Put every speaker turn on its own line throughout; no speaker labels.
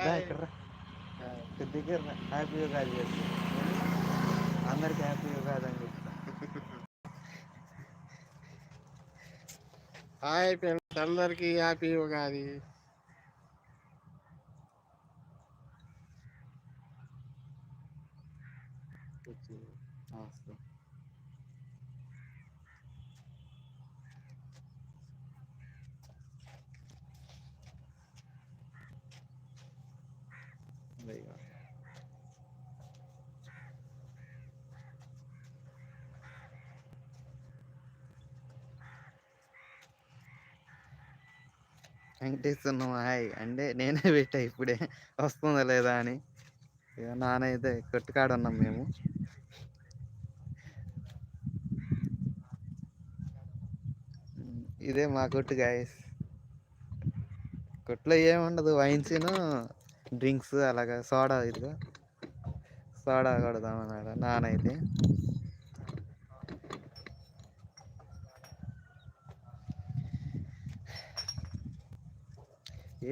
దా ఇక్కడ రా. ఇక్కడ దగ్గర రా. హ్యాపీ ఉగాది చెప్పు. అందరికి హ్యాపీ ఉగాది అని చెప్తా.
హాయ్ ఫ్రెండ్స్, అందరికి హ్యాపీ ఉగాది.
వస్తా. ఇదిగో. వెంకటేశ్వర హాయ్ అంటే నేనే పెట్టా ఇప్పుడే వస్తుందా లేదా అని. ఇక నానైతే కొట్టుకాడ ఉన్నాం మేము. ఇదే మా కొట్టు గాయస్. కొట్లో ఏముండదు, వైన్స్ను డ్రింక్స్ అలాగా సోడా. ఇదిగో సోడా కొడదామన్నాడు నానైతే.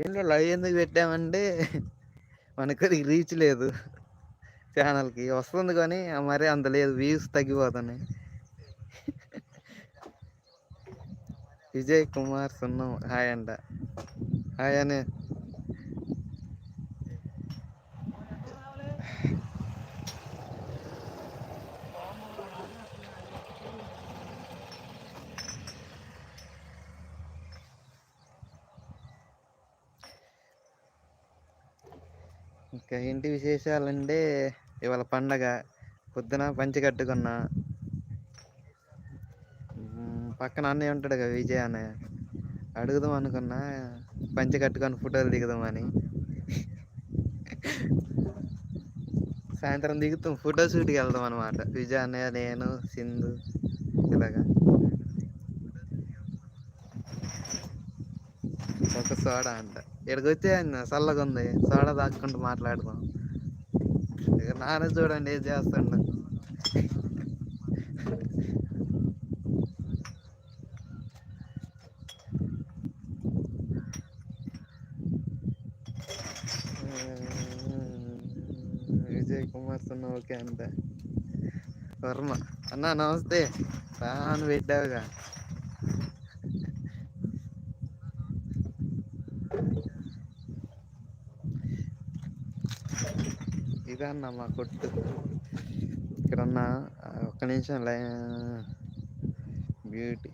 ఏంటో లైవ్ ఎందుకు పెట్టామంటే మనకు రీచ్ లేదు ఛానల్కి. వస్తుంది కానీ మరి అంత లేదు, వ్యూస్ తగ్గిపోతున్నాయి. విజయ్ కుమార్ సున్నం హాయ్ అంట. హాయ్ అని. ఇంకా ఏంటి విశేషాలంటే ఇవాళ పండగ. పొద్దున పంచి కట్టుకున్నా. పక్కన అన్నయ్య ఉంటాడు కదా విజయ్ అన్నయ్య, అడుగుదాం అనుకున్నా పంచి కట్టుకొని ఫోటోలు దిగుదామని. సాయంత్రం దిగుతాం, ఫోటో షూట్కి వెళ్దాం అనమాట. విజయ్ అన్నయ్య, నేను, సింధు ఇలాగా. ఒక సోడా అంట. ఇక్కడికి వచ్చే చల్లగా ఉంది, సోడా తాక్కుంటూ మాట్లాడదాం. ఇక నాన్న చూడండి ఏం చేస్తుండ. విజయ్ కుమార్ సున్నా ఓకే అంట. వర్మ అన్నా నమస్తే. రాను పెట్టావుగా. ఇదన్నా మా కొట్టు. ఇక్కడన్నా ఒక్క నిమిషం బ్యూటీ